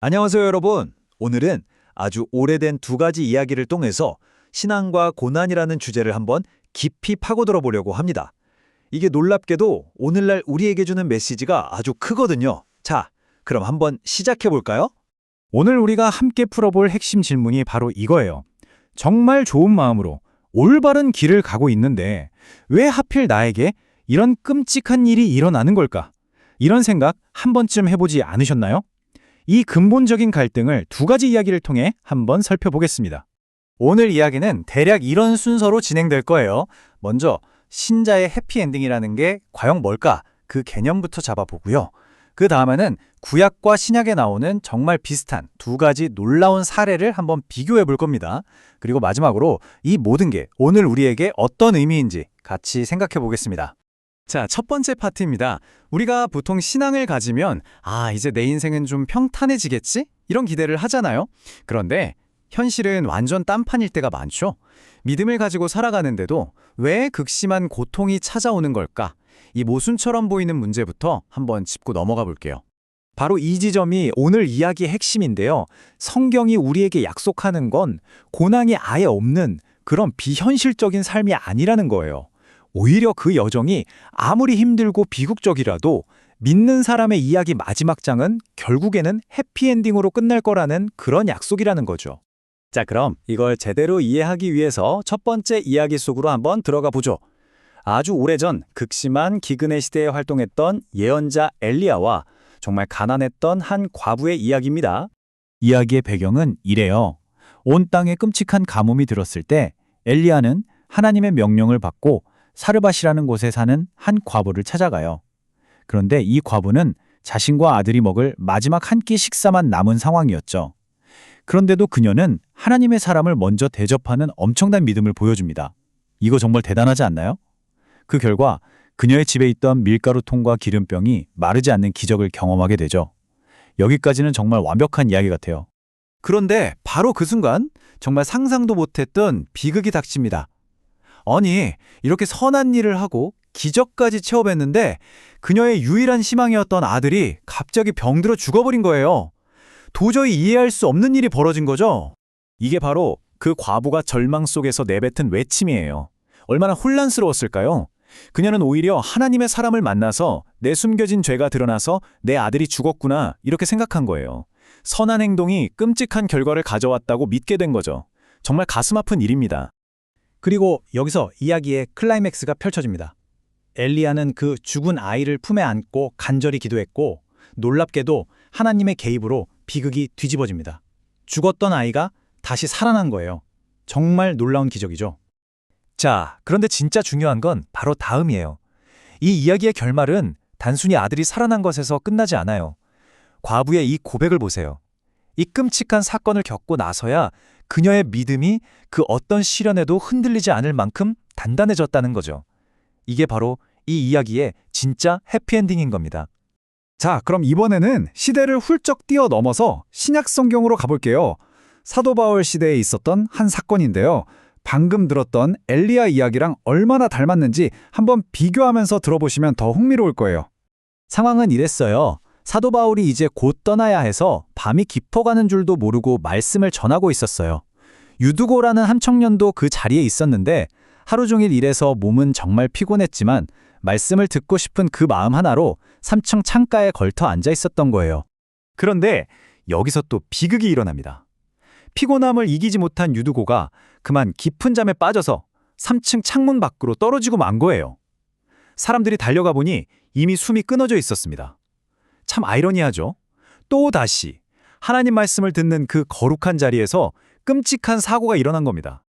안녕하세요, 여러분. 오늘은 아주 오래된 두 가지 이야기를 통해서 신앙과 고난이라는 주제를 한번 깊이 파고들어 보려고 합니다. 이게 놀랍게도 오늘날 우리에게 주는 메시지가 아주 크거든요. 자, 그럼 한번 시작해 볼까요? 오늘 우리가 함께 풀어볼 핵심 질문이 바로 이거예요. 정말 좋은 마음으로 올바른 길을 가고 있는데 왜 하필 나에게 이런 끔찍한 일이 일어나는 걸까? 이런 생각 한 번쯤 해보지 않으셨나요? 이 근본적인 갈등을 두 가지 이야기를 통해 한번 살펴보겠습니다. 오늘 이야기는 대략 이런 순서로 진행될 거예요. 먼저 신자의 해피엔딩이라는 게 과연 뭘까? 그 개념부터 잡아보고요. 그 다음에는 구약과 신약에 나오는 정말 비슷한 두 가지 놀라운 사례를 한번 비교해 볼 겁니다. 그리고 마지막으로 이 모든 게 오늘 우리에게 어떤 의미인지 같이 생각해 보겠습니다. 자, 첫 번째 파트입니다. 우리가 보통 신앙을 가지면 이제 내 인생은 좀 평탄해지겠지? 이런 기대를 하잖아요. 그런데 현실은 완전 딴판일 때가 많죠. 믿음을 가지고 살아가는데도 왜 극심한 고통이 찾아오는 걸까? 이 모순처럼 보이는 문제부터 한번 짚고 넘어가 볼게요. 바로 이 지점이 오늘 이야기의 핵심인데요. 성경이 우리에게 약속하는 건 고난이 아예 없는 그런 비현실적인 삶이 아니라는 거예요. 오히려 그 여정이 아무리 힘들고 비극적이라도 믿는 사람의 이야기 마지막 장은 결국에는 해피엔딩으로 끝날 거라는 그런 약속이라는 거죠. 자, 그럼 이걸 제대로 이해하기 위해서 첫 번째 이야기 속으로 한번 들어가 보죠. 아주 오래전 극심한 기근의 시대에 활동했던 예언자 엘리야와 정말 가난했던 한 과부의 이야기입니다. 이야기의 배경은 이래요. 온 땅에 끔찍한 가뭄이 들었을 때 엘리야는 하나님의 명령을 받고 사르밧이라는 곳에 사는 한 과부를 찾아가요. 그런데 이 과부는 자신과 아들이 먹을 마지막 한 끼 식사만 남은 상황이었죠. 그런데도 그녀는 하나님의 사람을 먼저 대접하는 엄청난 믿음을 보여줍니다. 이거 정말 대단하지 않나요? 그 결과 그녀의 집에 있던 밀가루통과 기름병이 마르지 않는 기적을 경험하게 되죠. 여기까지는 정말 완벽한 이야기 같아요. 그런데 바로 그 순간 정말 상상도 못했던 비극이 닥칩니다. 아니, 이렇게 선한 일을 하고 기적까지 체험했는데 그녀의 유일한 희망이었던 아들이 갑자기 병들어 죽어버린 거예요. 도저히 이해할 수 없는 일이 벌어진 거죠. 이게 바로 그 과부가 절망 속에서 내뱉은 외침이에요. 얼마나 혼란스러웠을까요? 그녀는 오히려 하나님의 사람을 만나서 내 숨겨진 죄가 드러나서 내 아들이 죽었구나 이렇게 생각한 거예요. 선한 행동이 끔찍한 결과를 가져왔다고 믿게 된 거죠. 정말 가슴 아픈 일입니다. 그리고 여기서 이야기의 클라이맥스가 펼쳐집니다. 엘리야는 그 죽은 아이를 품에 안고 간절히 기도했고 놀랍게도 하나님의 개입으로 비극이 뒤집어집니다. 죽었던 아이가 다시 살아난 거예요. 정말 놀라운 기적이죠. 자, 그런데 진짜 중요한 건 바로 다음이에요. 이 이야기의 결말은 단순히 아들이 살아난 것에서 끝나지 않아요. 과부의 이 고백을 보세요. 이 끔찍한 사건을 겪고 나서야 그녀의 믿음이 그 어떤 시련에도 흔들리지 않을 만큼 단단해졌다는 거죠. 이게 바로 이 이야기의 진짜 해피엔딩인 겁니다. 자, 그럼 이번에는 시대를 훌쩍 뛰어넘어서 신약 성경으로 가볼게요. 사도 바울 시대에 있었던 한 사건인데요. 방금 들었던 엘리야 이야기랑 얼마나 닮았는지 한번 비교하면서 들어보시면 더 흥미로울 거예요. 상황은 이랬어요. 사도 바울이 이제 곧 떠나야 해서 밤이 깊어가는 줄도 모르고 말씀을 전하고 있었어요. 유두고라는 한 청년도 그 자리에 있었는데 하루 종일 일해서 몸은 정말 피곤했지만 말씀을 듣고 싶은 그 마음 하나로 3층 창가에 걸터 앉아 있었던 거예요. 그런데 여기서 또 비극이 일어납니다. 피곤함을 이기지 못한 유두고가 그만 깊은 잠에 빠져서 3층 창문 밖으로 떨어지고 만 거예요. 사람들이 달려가 보니 이미 숨이 끊어져 있었습니다. 참 아이러니하죠? 또다시 하나님 말씀을 듣는 그 거룩한 자리에서 끔찍한 사고가 일어난 겁니다.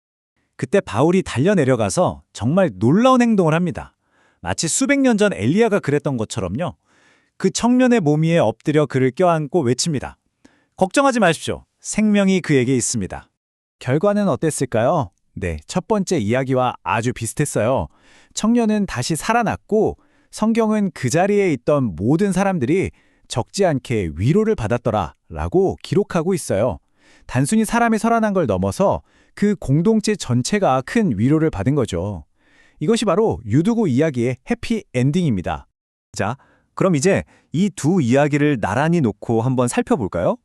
그때 바울이 달려내려가서 정말 놀라운 행동을 합니다. 마치 수백 년 전 엘리야가 그랬던 것처럼요. 그 청년의 몸 위에 엎드려 그를 껴안고 외칩니다. 걱정하지 마십시오. 생명이 그에게 있습니다. 결과는 어땠을까요? 네, 첫 번째 이야기와 아주 비슷했어요. 청년은 다시 살아났고 성경은 그 자리에 있던 모든 사람들이 적지 않게 위로를 받았더라 라고 기록하고 있어요. 단순히 사람이 살아난 걸 넘어서 그 공동체 전체가 큰 위로를 받은 거죠. 이것이 바로 유두고 이야기의 해피엔딩입니다. 자, 그럼 이제 이 두 이야기를 나란히 놓고 한번 살펴볼까요?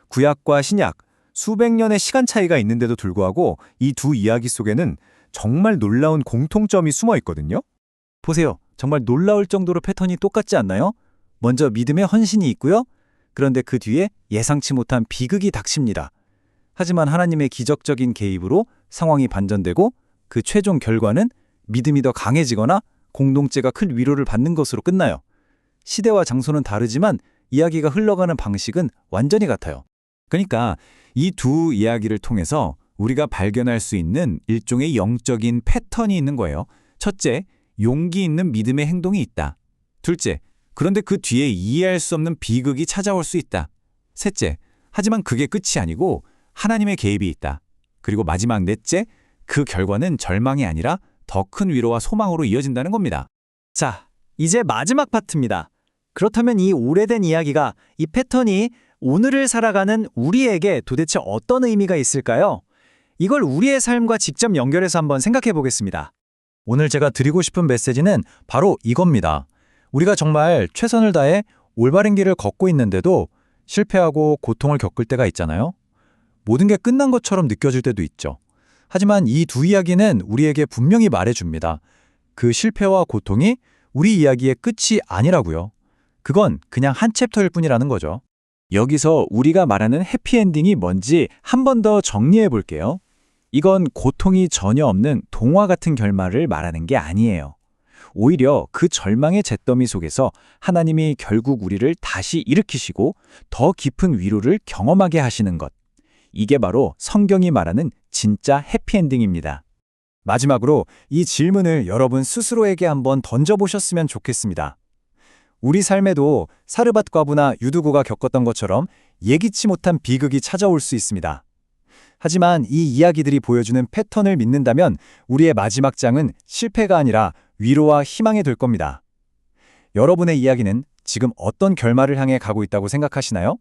구약과 신약, 수백 년의 시간 차이가 있는데도 불구하고 이 두 이야기 속에는 정말 놀라운 공통점이 숨어 있거든요. 보세요. 정말 놀라울 정도로 패턴이 똑같지 않나요? 먼저 믿음의 헌신이 있고요. 그런데 그 뒤에 예상치 못한 비극이 닥칩니다. 하지만 하나님의 기적적인 개입으로 상황이 반전되고 그 최종 결과는 믿음이 더 강해지거나 공동체가 큰 위로를 받는 것으로 끝나요. 시대와 장소는 다르지만 이야기가 흘러가는 방식은 완전히 같아요. 그러니까 이 두 이야기를 통해서 우리가 발견할 수 있는 일종의 영적인 패턴이 있는 거예요. 첫째, 용기 있는 믿음의 행동이 있다. 둘째, 그런데 그 뒤에 이해할 수 없는 비극이 찾아올 수 있다. 셋째, 하지만 그게 끝이 아니고 하나님의 개입이 있다. 그리고 마지막 넷째, 그 결과는 절망이 아니라 더 큰 위로와 소망으로 이어진다는 겁니다. 자, 이제 마지막 파트입니다. 그렇다면 이 오래된 이야기가, 이 패턴이 오늘을 살아가는 우리에게 도대체 어떤 의미가 있을까요? 이걸 우리의 삶과 직접 연결해서 한번 생각해 보겠습니다. 오늘 제가 드리고 싶은 메시지는 바로 이겁니다. 우리가 정말 최선을 다해 올바른 길을 걷고 있는데도 실패하고 고통을 겪을 때가 있잖아요. 모든 게 끝난 것처럼 느껴질 때도 있죠. 하지만 이 두 이야기는 우리에게 분명히 말해줍니다. 그 실패와 고통이 우리 이야기의 끝이 아니라고요. 그건 그냥 한 챕터일 뿐이라는 거죠. 여기서 우리가 말하는 해피엔딩이 뭔지 한 번 더 정리해 볼게요. 이건 고통이 전혀 없는 동화 같은 결말을 말하는 게 아니에요. 오히려 그 절망의 잿더미 속에서 하나님이 결국 우리를 다시 일으키시고 더 깊은 위로를 경험하게 하시는 것. 이게 바로 성경이 말하는 진짜 해피엔딩입니다. 마지막으로 이 질문을 여러분 스스로에게 한번 던져보셨으면 좋겠습니다. 우리 삶에도 사르밧 과부나 유두고가 겪었던 것처럼 예기치 못한 비극이 찾아올 수 있습니다. 하지만 이 이야기들이 보여주는 패턴을 믿는다면 우리의 마지막 장은 실패가 아니라 위로와 희망이 될 겁니다. 여러분의 이야기는 지금 어떤 결말을 향해 가고 있다고 생각하시나요?